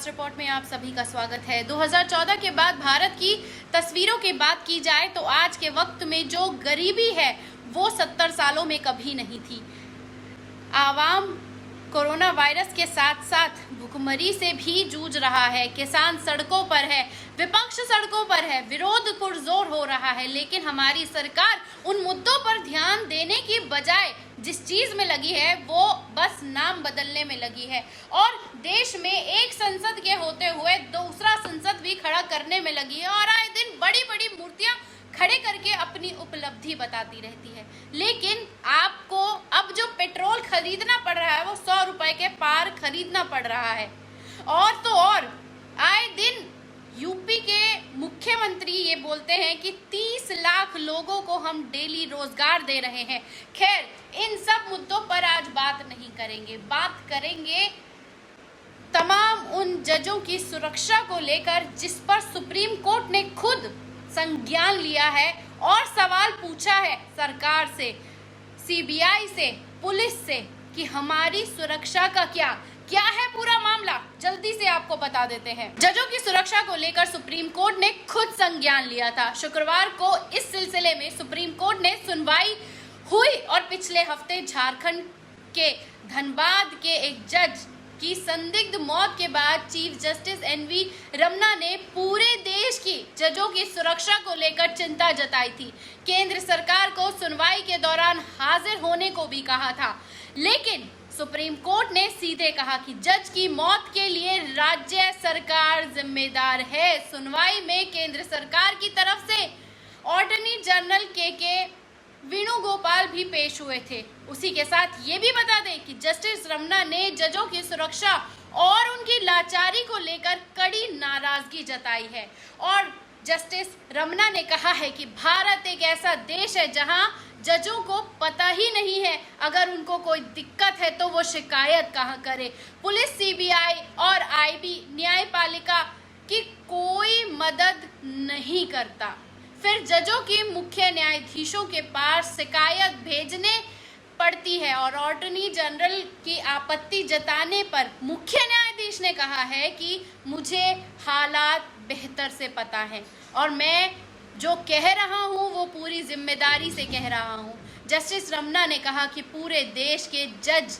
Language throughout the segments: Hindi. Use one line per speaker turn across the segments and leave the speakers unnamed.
फास्ट रिपोर्ट में आप सभी का स्वागत है। 2014 के बाद भारत की तस्वीरों की बात की जाए तो आज के वक्त में जो गरीबी है वो 70 सालों में कभी नहीं थी। आवाम कोरोना वायरस के साथ साथ भुखमरी से भी जूझ रहा है। किसान सड़कों पर है, विपक्ष सड़कों पर है, विरोध पुरजोर हो रहा है, लेकिन हमारी सरकार उन मुद्दों पर ध्यान देने की बजाय जिस चीज में लगी है वो बस नाम बदलने में लगी है और देश में एक संसद के होते हुए दूसरा संसद भी खड़ा करने में लगी है और आए दिन बड़ी बड़ी मूर्तियां खड़े करके अपनी उपलब्धि बताती रहती है। लेकिन आपको अब जो पेट्रोल खरीदना पड़ रहा है वो 100 रुपए के पार खरीदना पड़ रहा है। और तो और आए दिन यूपी के मुख्यमंत्री ये बोलते हैं कि 30 लाख लोगों को हम डेली रोजगार दे रहे हैं। खैर, इन सब मुद्दों पर आज बात नहीं करेंगे, बात करेंगे तमाम उन जजों की सुरक्षा को लेकर जिस पर सुप्रीम कोर्ट ने खुद संज्ञान लिया है और सवाल पूछा है सरकार से, सीबीआई से, पुलिस से कि हमारी सुरक्षा का क्या है पूरा मामला। जल्दी से आपको बता देते हैं। जजों की सुरक्षा को लेकर सुप्रीम कोर्ट ने खुद संज्ञान लिया था। शुक्रवार को इस सिलसिले में सुप्रीम कोर्ट ने सुनवाई हुई और पिछले हफ्ते झारखंड के धनबाद के एक जज की संदिग्ध मौत के बाद चीफ जस्टिस एनवी रमन्ना ने पूरे देश की जजों की सुरक्षा को लेकर चिंता जताई थी। केंद्र सरकार को सुनवाई के दौरान हाजिर होने को भी कहा था, लेकिन सुप्रीम कोर्ट ने सीधे कहा कि जज की मौत के लिए राज्य सरकार जिम्मेदार है। सुनवाई में केंद्र सरकार की तरफ से अटॉर्नी जनरल के वेणुगोपाल भी पेश हुए थे। उसी के साथ ये भी बता दें कि जस्टिस रमन्ना ने जजों की सुरक्षा और उनकी लाचारी को लेकर कड़ी नाराजगी जताई है और जस्टिस रमन्ना ने कहा है कि भारत एक ऐसा देश है जहां जजों को पता ही नहीं है अगर उनको कोई दिक्कत है तो वो शिकायत कहाँ करे। पुलिस, सीबीआई और आईबी न्यायपालिका की कोई मदद नहीं करता। फिर जजों की मुख्य न्यायाधीशों के पास शिकायत भेजने पड़ती है और अटॉर्नी जनरल की आपत्ति जताने पर मुख्य न्यायाधीश ने कहा है कि मुझे हालात बेहतर से पता है और मैं जो कह रहा हूं वो पूरी जिम्मेदारी से कह रहा हूं। जस्टिस रमन्ना ने कहा कि पूरे देश के जज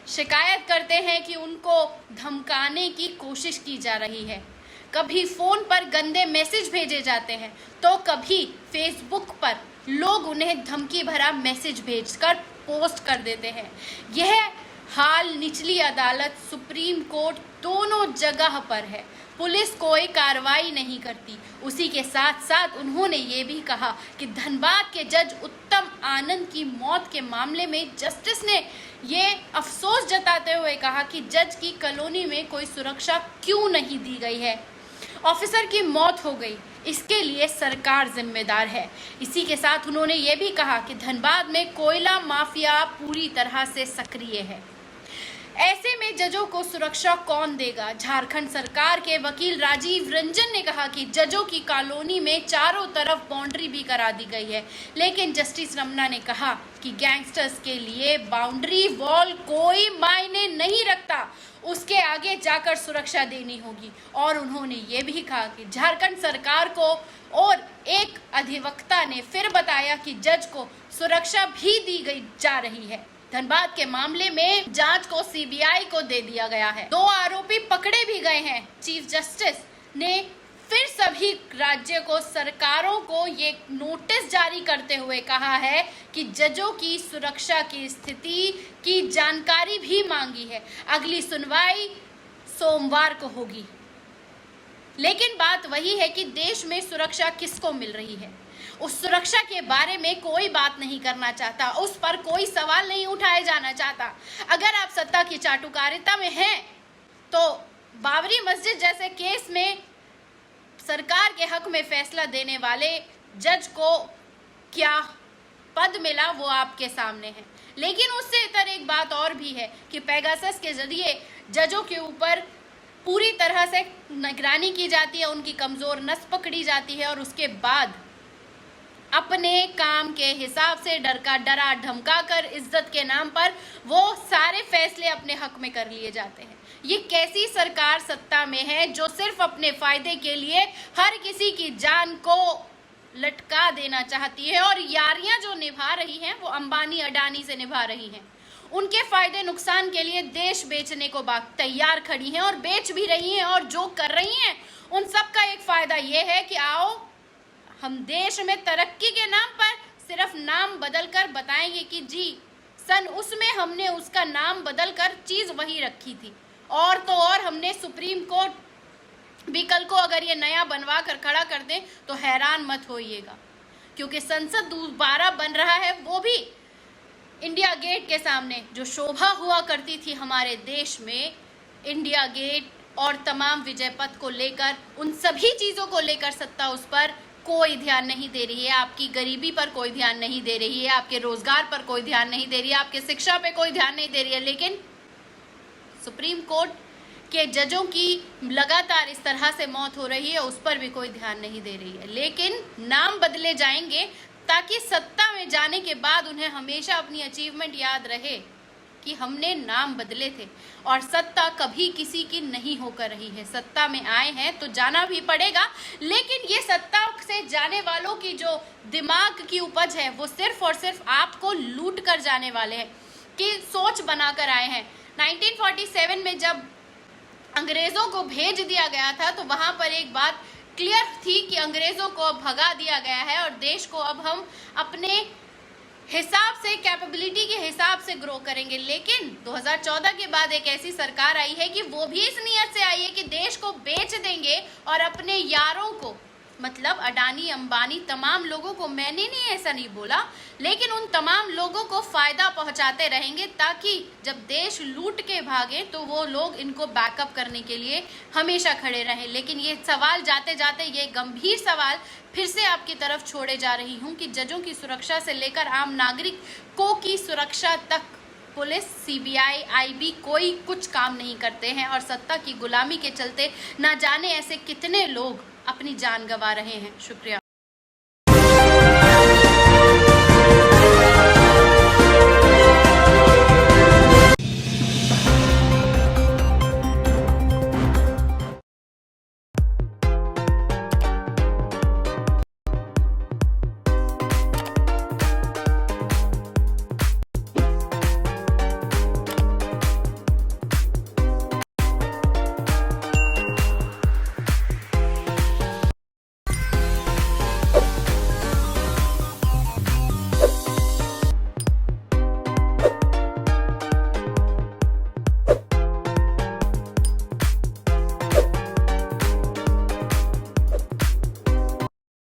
शिकायत करते हैं कि उनको धमकाने की कोशिश की जा रही है। कभी फोन पर गंदे मैसेज भेजे जाते हैं तो कभी फेसबुक पर लोग उन्हें धमकी भरा मैसेज भेजकर पोस्ट कर देते हैं। यह हाल निचली अदालत, सुप्रीम कोर्ट दोनों जगह पर है। पुलिस कोई कार्रवाई नहीं करती। उसी के साथ साथ उन्होंने ये भी कहा कि धनबाद के जज उत्तम आनंद की मौत के मामले में जस्टिस ने ये अफसोस जताते हुए कहा कि जज की कॉलोनी में कोई सुरक्षा क्यों नहीं दी गई है। ऑफिसर की मौत हो गई, इसके लिए सरकार जिम्मेदार है। इसी के साथ उन्होंने ये भी कहा कि धनबाद में कोयला माफिया पूरी तरह से सक्रिय है। ऐसे में जजों को सुरक्षा कौन देगा। झारखंड सरकार के वकील राजीव रंजन ने कहा कि जजों की कॉलोनी में चारों तरफ बाउंड्री भी करा दी गई है, लेकिन जस्टिस रमन्ना ने कहा कि गैंगस्टर्स के लिए बाउंड्री वॉल कोई मायने नहीं रखता, उसके आगे जाकर सुरक्षा देनी होगी। और उन्होंने ये भी कहा कि झारखंड सरकार को और एक अधिवक्ता ने फिर बताया कि जज को सुरक्षा भी दी गई जा रही है। धनबाद के मामले में जांच को सीबीआई को दे दिया गया है। 2 आरोपी पकड़े भी गए हैं। चीफ जस्टिस ने फिर सभी राज्य को, सरकारों को ये नोटिस जारी करते हुए कहा है कि जजों की सुरक्षा की स्थिति की जानकारी भी मांगी है। अगली सुनवाई सोमवार को होगी। लेकिन बात वही है कि देश में सुरक्षा किसको मिल रही है, उस सुरक्षा के बारे में कोई बात नहीं करना चाहता, उस पर कोई सवाल नहीं उठाया जाना चाहता। अगर आप सत्ता की चाटुकारिता में हैं तो बाबरी मस्जिद जैसे केस में सरकार के हक में फैसला देने वाले जज को क्या पद मिला वो आपके सामने है। लेकिन उससे इतर एक बात और भी है कि पेगासस के जरिए जजों के ऊपर पूरी तरह से निगरानी की जाती है, उनकी कमजोर नस पकड़ी जाती है और उसके बाद अपने काम के हिसाब से डरा धमका कर इज्जत के नाम पर वो सारे फैसले अपने हक में कर लिए जाते हैं। ये कैसी सरकार सत्ता में है जो सिर्फ अपने फायदे के लिए हर किसी की जान को लटका देना चाहती है, और यारियां जो निभा रही हैं वो अंबानी अडानी से निभा रही हैं। उनके फायदे नुकसान के लिए देश बेचने को तैयार खड़ी हैं और बेच भी रही हैं, और जो कर रही हैं उन सब का एक फायदा ये है कि आओ हम देश में तरक्की के नाम पर सिर्फ नाम बदलकर बताएंगे कि जी सन उसमें हमने उसका नाम बदलकर चीज वही रखी थी, और तो और हमने सुप्रीम कोर्ट भी कल को अगर ये नया बनवा कर खड़ा कर दें तो हैरान मत होइएगा, क्योंकि संसद दोबारा बन रहा है, वो भी इंडिया गेट के सामने। जो शोभा हुआ करती थी हमारे देश में इंडिया गेट और तमाम विजय पथ को लेकर, उन सभी चीज़ों को लेकर सत्ता उस पर कोई ध्यान नहीं दे रही है। आपकी गरीबी पर कोई ध्यान नहीं दे रही है, आपके रोजगार पर कोई ध्यान नहीं दे रही है, आपके शिक्षा पे कोई ध्यान नहीं दे रही है। लेकिन सुप्रीम कोर्ट के जजों की लगातार इस तरह से मौत हो रही है, उस पर भी कोई ध्यान नहीं दे रही है। लेकिन नाम बदले जाएंगे ताकि सत्ता में जाने के बाद उन्हें हमेशा अपनी अचीवमेंट याद रहे कि हमने नाम बदले थे, और सत्ता कभी किसी की नहीं होकर रही है। सत्ता में आए हैं तो जाना भी पड़ेगा, लेकिन ये सत्ता से जाने वालों की जो दिमाग की उपज है वो सिर्फ और सिर्फ आपको लूट कर जाने वाले हैं कि सोच बनाकर आए हैं। 1947 में जब अंग्रेजों को भेज दिया गया था तो वहां पर एक बात क्लियर थी कि अंग्रेजों को अब भगा दिया गया है और देश को अब हम अपने हिसाब से, कैपेबिलिटी के हिसाब से ग्रो करेंगे। लेकिन 2014 के बाद एक ऐसी सरकार आई है कि वो भी इस नियत से आई है कि देश को बेच देंगे और अपने यारों को, मतलब अडानी अंबानी तमाम लोगों को, मैंने नहीं ऐसा नहीं बोला, लेकिन उन तमाम लोगों को फायदा पहुंचाते रहेंगे ताकि जब देश लूट के भागे तो वो लोग इनको बैकअप करने के लिए हमेशा खड़े रहें। लेकिन ये सवाल जाते जाते, ये गंभीर सवाल फिर से आपकी तरफ छोड़े जा रही हूँ कि जजों की सुरक्षा से लेकर आम नागरिकों की सुरक्षा तक पुलिस, सीबीआई, आईबी कोई कुछ काम नहीं करते हैं, और सत्ता की गुलामी के चलते ना जाने ऐसे कितने लोग अपनी जान गंवा रहे हैं। शुक्रिया।